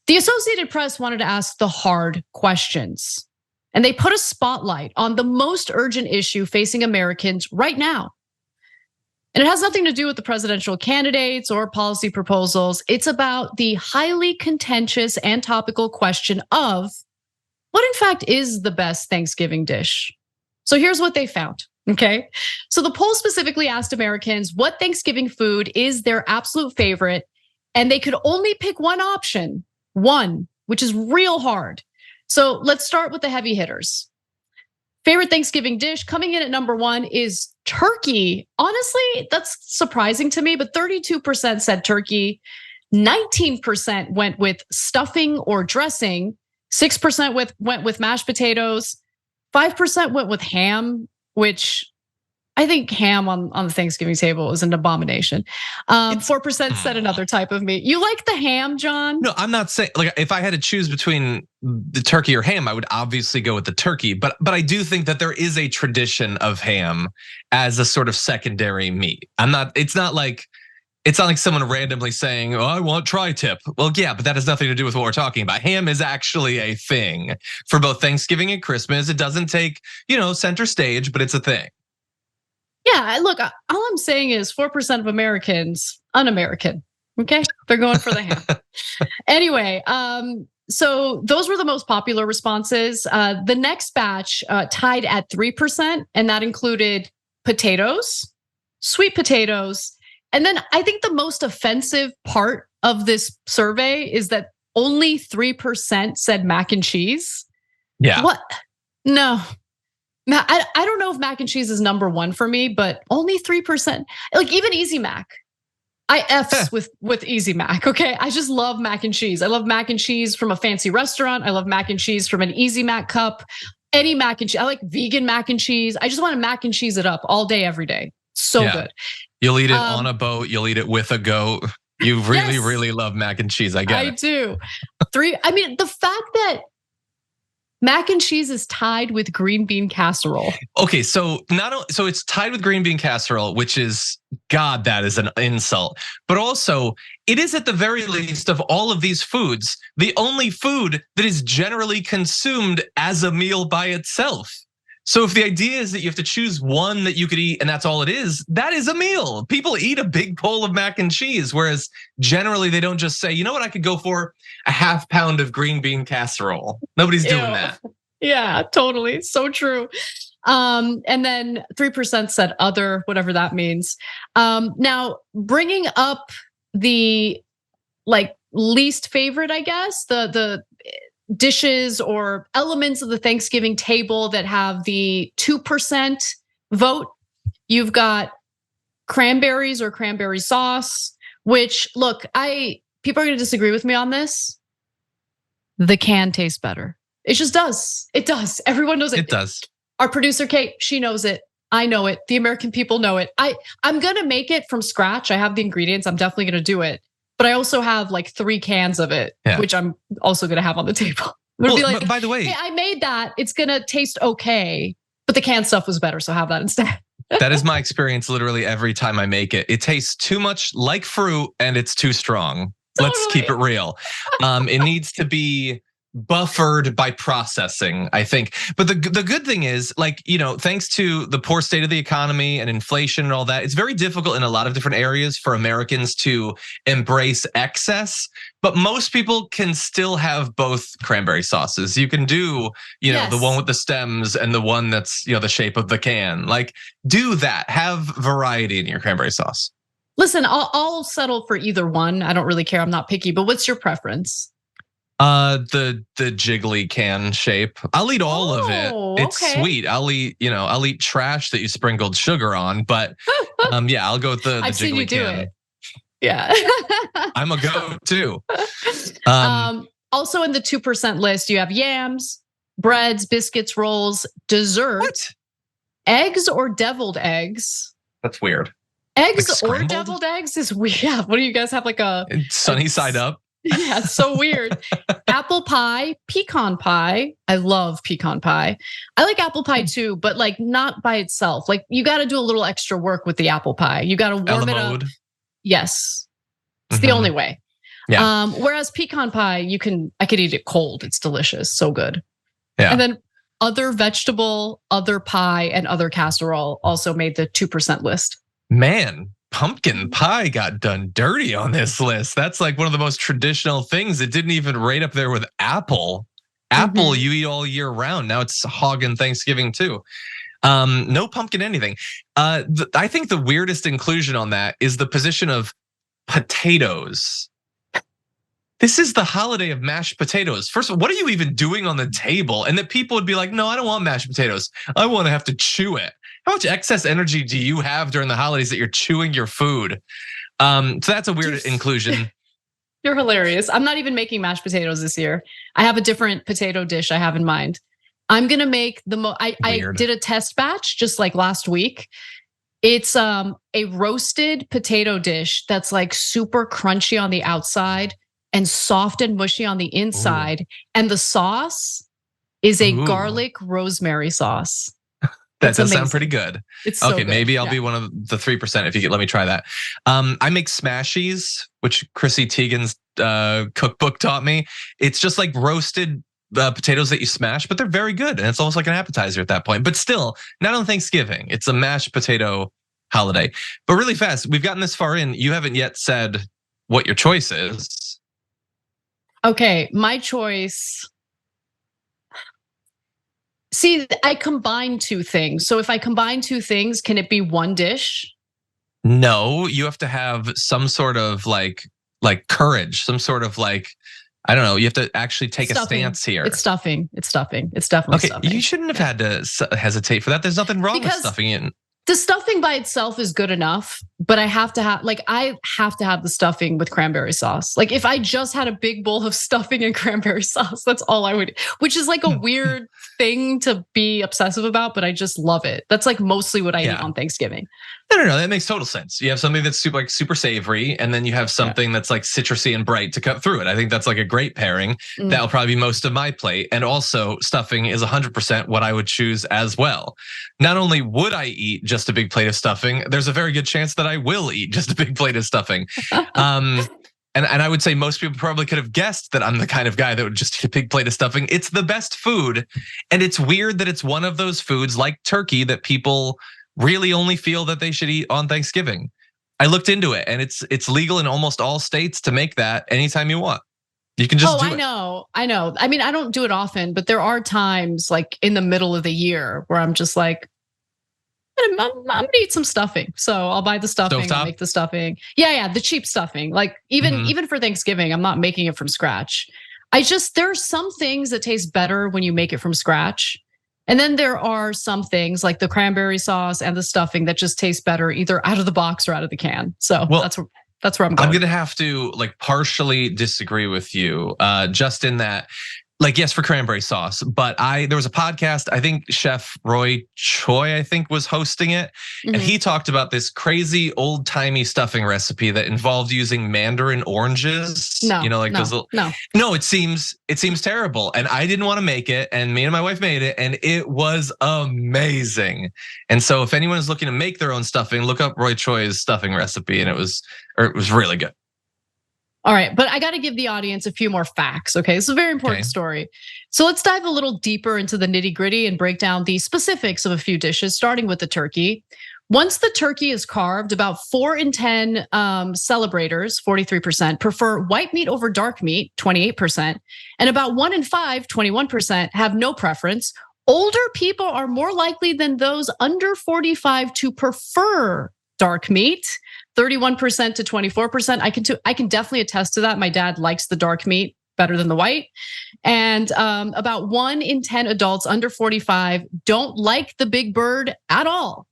The Associated Press wanted to ask the hard questions, and they put a spotlight on the most urgent issue facing Americans right now. And it has nothing to do with the presidential candidates or policy proposals. It's about the highly contentious and topical question of what in fact is the best Thanksgiving dish? So here's what they found, okay? So the poll specifically asked Americans what Thanksgiving food is their absolute favorite, and they could only pick one option, one, which is real hard. So let's start with the heavy hitters. Favorite Thanksgiving dish coming in at number 1 is turkey. Honestly, that's surprising to me, but 32% said turkey. 19% went with stuffing or dressing. 6% went with mashed potatoes. 5% went with ham, which I think ham on the Thanksgiving table is an abomination. 4% said another type of meat. You like the ham, John? No, I'm not saying, like, if I had to choose between the turkey or ham, I would obviously go with the turkey. But I do think that there is a tradition of ham as a sort of secondary meat. It's not like someone randomly saying, "Oh, I want tri-tip." Well, yeah, but that has nothing to do with what we're talking about. Ham is actually a thing for both Thanksgiving and Christmas. It doesn't take, center stage, but it's a thing. Yeah, look, all I'm saying is 4% of Americans, un-American, okay? They're going for the ham. Anyway, so those were the most popular responses. The next batch tied at 3%, and that included potatoes, sweet potatoes, and then I think the most offensive part of this survey is that only 3% said mac and cheese. Yeah. What? No. I don't know if mac and cheese is number 1 for me, but only 3%. Like even Easy Mac. I F's with Easy Mac, okay? I just love mac and cheese. I love mac and cheese from a fancy restaurant. I love mac and cheese from an Easy Mac cup. Any mac and cheese. I like vegan mac and cheese. I just want to mac and cheese it up all day, every day. So good. You'll eat it on a boat. You'll eat it with a goat. You really, really love mac and cheese. I get it. I do. I mean, the fact that mac and cheese is tied with green bean casserole. Okay, so it's tied with green bean casserole, which is, God, that is an insult. But also, it is at the very least of all of these foods, the only food that is generally consumed as a meal by itself. So if the idea is that you have to choose one that you could eat and that's all it is, that is a meal. People eat a big bowl of mac and cheese, whereas generally they don't just say, you know what, I could go for a half pound of green bean casserole. Nobody's doing that. Yeah, totally. So true. And then 3% said other, whatever that means. Now bringing up the least favorite, I guess, the dishes or elements of the Thanksgiving table that have the 2% vote. You've got cranberries or cranberry sauce, which look, people are gonna disagree with me on this. The can tastes better. It just does. It does. Everyone knows it. It does. Our producer, Kate, she knows it. I know it. The American people know it. I'm gonna make it from scratch. I have the ingredients. I'm definitely gonna do it. But I also have like 3 cans of it, which I'm also gonna have on the table. Well, be like, by the way, hey, I made that. It's gonna taste okay, but the canned stuff was better, so have that instead. That is my experience literally every time I make it. It tastes too much like fruit and it's too strong. Totally. Let's keep it real. It needs to be buffered by processing, I think. But the good thing is, thanks to the poor state of the economy and inflation and all that, it's very difficult in a lot of different areas for Americans to embrace excess. But most people can still have both cranberry sauces. You can do, the one with the stems and the one that's, the shape of the can. Like, do that. Have variety in your cranberry sauce. Listen, I'll settle for either one. I don't really care. I'm not picky. But what's your preference? The jiggly can shape. I'll eat all of it. It's sweet. I'll eat trash that you sprinkled sugar on, but I'll go with the I've jiggly seen you do can. it. Yeah. I'm a goat too. Also in the 2% list, you have yams, breads, biscuits, rolls, dessert, eggs or deviled eggs. That's weird. Eggs or deviled eggs is weird. Yeah. What do you guys have like a sunny side up? Yeah, so weird. Apple pie, pecan pie. I love pecan pie. I like apple pie too, but like not by itself. Like you got to do a little extra work with the apple pie. You got to warm it up. Yes, it's the only way. Yeah. Whereas pecan pie, I could eat it cold. It's delicious, so good. Yeah. And then other vegetable, other pie, and other casserole also made the 2% list. Man, pumpkin pie got done dirty on this list. That's like one of the most traditional things. It didn't even rate up there with apple. Apple you eat all year round. Now it's hogging Thanksgiving too. No pumpkin anything. I think the weirdest inclusion on that is the position of potatoes. This is the holiday of mashed potatoes. First of all, what are you even doing on the table? And that people would be like, no, I don't want mashed potatoes. I want to have to chew it. How much excess energy do you have during the holidays that you're chewing your food? So that's a weird inclusion. You're hilarious. I'm not even making mashed potatoes this year. I have a different potato dish I have in mind. I'm gonna make I did a test batch just like last week. It's a roasted potato dish that's like super crunchy on the outside and soft and mushy on the inside. Ooh. And the sauce is a garlic rosemary sauce. That does sound pretty good. It's so okay. Good. Maybe I'll be one of the 3% if you let me try that. I make smashies, which Chrissy Teigen's cookbook taught me. It's just like roasted potatoes that you smash, but they're very good, and it's almost like an appetizer at that point. But still, not on Thanksgiving. It's a mashed potato holiday. But really fast, we've gotten this far in. You haven't yet said what your choice is. Okay, my choice. See, I combine two things. So if I combine two things, can it be one dish? No, you have to have some sort of like courage, some sort of like, I don't know. You have to actually take a stance here. It's stuffing. It's stuffing. It's definitely stuffing. You shouldn't have had to hesitate for that. There's nothing wrong with stuffing it. The stuffing by itself is good enough, but I have to have the stuffing with cranberry sauce. Like if I just had a big bowl of stuffing and cranberry sauce, that's all I would, which is like a weird thing to be obsessive about, but I just love it. That's like mostly what I eat on Thanksgiving. No, that makes total sense. You have something that's super savory, and then you have something that's like citrusy and bright to cut through it. I think that's like a great pairing. That'll probably be most of my plate. And also stuffing is 100% what I would choose as well. Not only would I eat just a big plate of stuffing, there's a very good chance that I will eat just a big plate of stuffing. And I would say most people probably could have guessed that I'm the kind of guy that would just eat a big plate of stuffing. It's the best food. And it's weird that it's one of those foods like turkey that people really only feel that they should eat on Thanksgiving. I looked into it, and it's legal in almost all states to make that anytime you want. You can just do it. I know. I mean, I don't do it often, but there are times like in the middle of the year where I'm just like, I'm gonna eat some stuffing. So I'll buy the stuffing, I'll make the stuffing. Yeah, the cheap stuffing. Like even for Thanksgiving, I'm not making it from scratch. There are some things that taste better when you make it from scratch. And then there are some things like the cranberry sauce and the stuffing that just taste better either out of the box or out of the can. So that's where I'm going. I'm gonna have to like partially disagree with you, just in that, like, yes, for cranberry sauce, but there was a podcast, I think Chef Roy Choi, I think, was hosting it. And he talked about this crazy old timey stuffing recipe that involved using mandarin oranges. No, those little, no, it seems terrible. And I didn't want to make it. And me and my wife made it, and it was amazing. And so if anyone is looking to make their own stuffing, look up Roy Choi's stuffing recipe. And it was really good. All right, but I got to give the audience a few more facts, okay? This is a very important story. So let's dive a little deeper into the nitty gritty and break down the specifics of a few dishes, starting with the turkey. Once the turkey is carved, about 4 in 10 celebrators, 43%, prefer white meat over dark meat, 28%, and about 1 in 5, 21%, have no preference. Older people are more likely than those under 45 to prefer dark meat. 31% to 24%. I can definitely attest to that. My dad likes the dark meat better than the white. And about 1 in 10 adults under 45 don't like the big bird at all.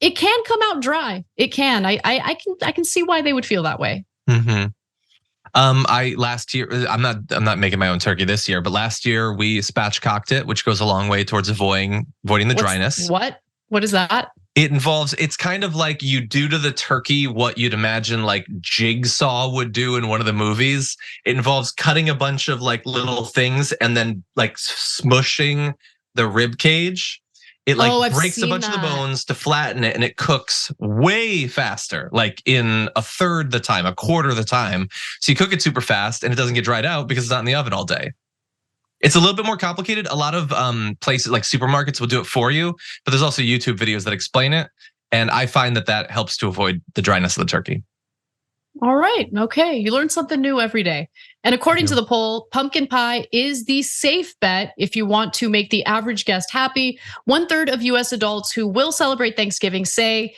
It can come out dry. It can. I can see why they would feel that way. Last year, I'm not making my own turkey this year, but last year we spatchcocked it, which goes a long way towards avoiding the dryness. What is that? It's kind of like you do to the turkey what you'd imagine like Jigsaw would do in one of the movies. It involves cutting a bunch of like little things and then like smushing the rib cage. It like I've breaks a seen bunch of the that. bones to flatten it, and it cooks way faster, like in a third the time, a quarter of the time. So you cook it super fast and it doesn't get dried out because it's not in the oven all day. It's a little bit more complicated. A lot of places like supermarkets will do it for you, but there's also YouTube videos that explain it. And I find that that helps to avoid the dryness of the turkey. All right. Okay. You learn something new every day. And according to the poll, pumpkin pie is the safe bet if you want to make the average guest happy. 1/3 of US adults who will celebrate Thanksgiving say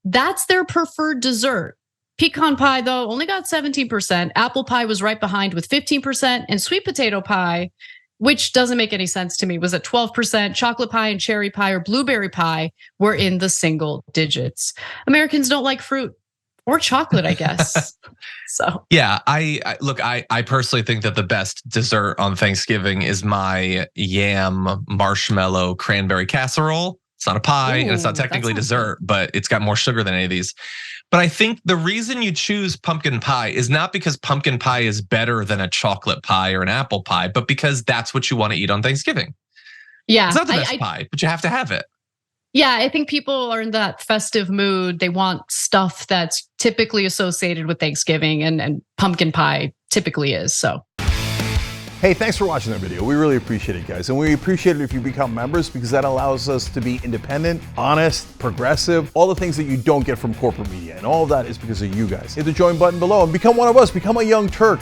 that's their preferred dessert. Pecan pie, though, only got 17%. Apple pie was right behind with 15%. And sweet potato pie, which doesn't make any sense to me, was at 12%. Chocolate pie and cherry pie or blueberry pie were in the single digits. Americans don't like fruit or chocolate, I guess. So yeah, I personally think that the best dessert on Thanksgiving is my yam marshmallow cranberry casserole. It's not a pie and it's not technically dessert, but it's got more sugar than any of these. But I think the reason you choose pumpkin pie is not because pumpkin pie is better than a chocolate pie or an apple pie, but because that's what you want to eat on Thanksgiving. Yeah, it's not the best pie, but you have to have it. Yeah, I think people are in that festive mood. They want stuff that's typically associated with Thanksgiving, and pumpkin pie typically is. So, hey, thanks for watching that video. We really appreciate it, guys. And we appreciate it if you become members, because that allows us to be independent, honest, progressive, all the things that you don't get from corporate media. And all of that is because of you guys. Hit the join button below and become one of us. Become a Young Turk.